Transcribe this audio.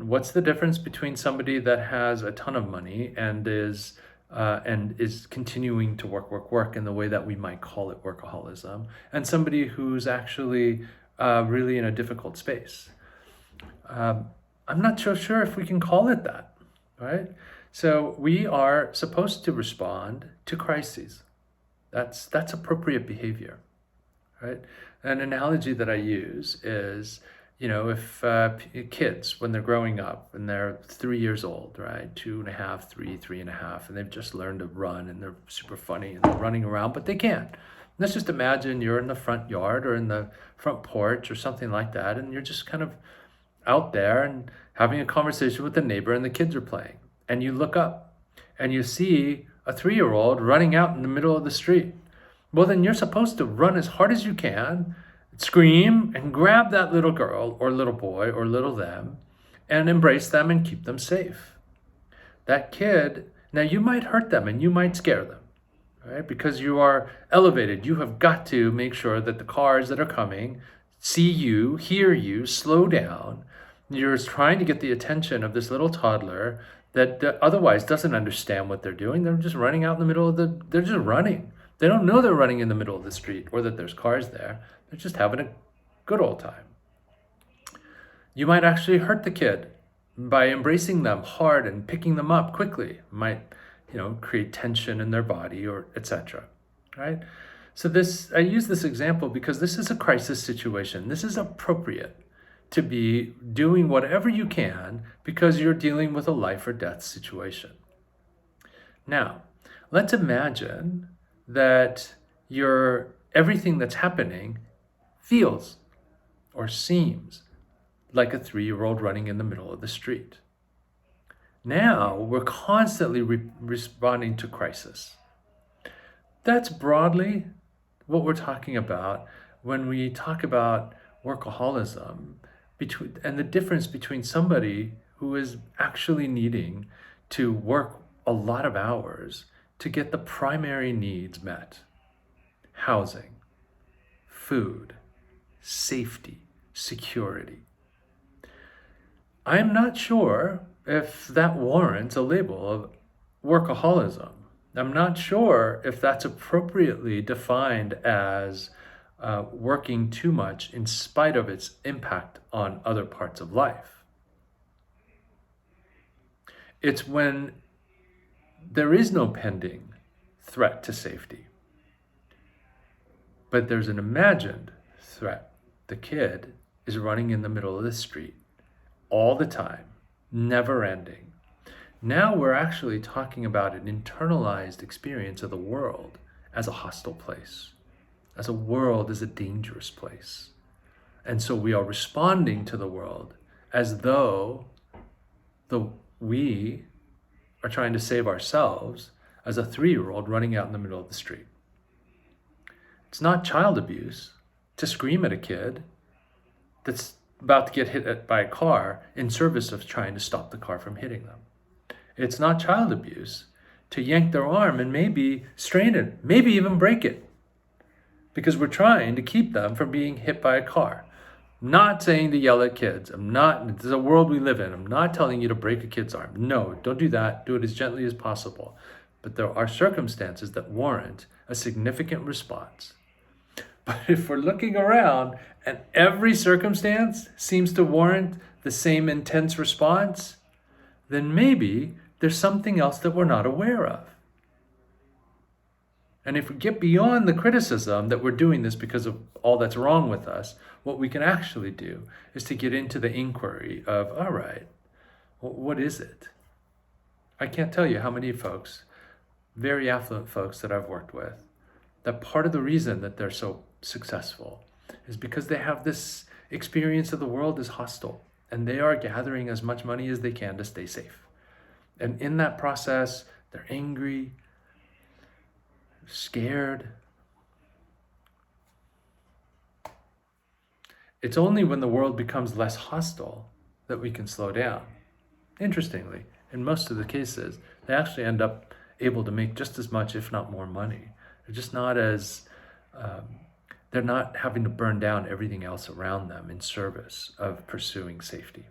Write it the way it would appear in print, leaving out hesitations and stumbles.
what's the difference between somebody that has a ton of money and is continuing to work in the way that we might call it workaholism, and somebody who's actually really in a difficult space? I'm not so sure if we can call it that, right? So we are supposed to respond to crises. That's appropriate behavior, right? An analogy that I use is, if kids, when they're growing up, when they're 3 years old, right, 2.5, 3.5, and they've just learned to run, and they're super funny, and they're running around, but they can't. Let's just imagine you're in the front yard or in the front porch or something like that, and you're just kind of out there and having a conversation with the neighbor, and the kids are playing. And you look up and you see a 3-year-old running out in the middle of the street. Well, then you're supposed to run as hard as you can, scream, and grab that little girl or little boy or little them and embrace them and keep them safe. That kid, now you might hurt them and you might scare them, right? Because you are elevated. You have got to make sure that the cars that are coming see you, hear you, slow down. You're trying to get the attention of this little toddler that otherwise doesn't understand what they're doing. They're just running out in the middle of they're just running. They don't know they're running in the middle of the street or that there's cars there. They're just having a good old time. You might actually hurt the kid by embracing them hard and picking them up quickly. It might, create tension in their body or etc. Right? So I use this example because this is a crisis situation. This is appropriate to be doing whatever you can because you're dealing with a life or death situation. Now, let's imagine that everything that's happening feels or seems like a 3-year-old running in the middle of the street. Now we're constantly responding to crisis. That's broadly what we're talking about when we talk about workaholism, and the difference between somebody who is actually needing to work a lot of hours to get the primary needs met: housing, food, safety, security. I'm not sure if that warrants a label of workaholism. I'm not sure if that's appropriately defined as working too much in spite of its impact on other parts of life. It's when there is no pending threat to safety, but there's an imagined threat. The kid is running in the middle of the street all the time, never ending. Now we're actually talking about an internalized experience of the world as a hostile place, as a world as a dangerous place. And so we are responding to the world as though we are trying to save ourselves as a 3-year-old running out in the middle of the street. It's not child abuse to scream at a kid that's about to get hit by a car in service of trying to stop the car from hitting them. It's not child abuse to yank their arm and maybe strain it, maybe even break it, because we're trying to keep them from being hit by a car. I'm not saying to yell at kids. This is a world we live in. I'm not telling you to break a kid's arm. No, don't do that. Do it as gently as possible. But there are circumstances that warrant a significant response. But if we're looking around and every circumstance seems to warrant the same intense response, then maybe there's something else that we're not aware of. And if we get beyond the criticism that we're doing this because of all that's wrong with us, what we can actually do is to get into the inquiry of, all right, well, what is it? I can't tell you how many folks, very affluent folks that I've worked with, that part of the reason that they're so successful is because they have this experience of the world as hostile, and they are gathering as much money as they can to stay safe. And in that process, they're angry, scared. It's only when the world becomes less hostile that we can slow down. Interestingly, in most of the cases, they actually end up able to make just as much, if not more money. They're just not as, they're not having to burn down everything else around them in service of pursuing safety.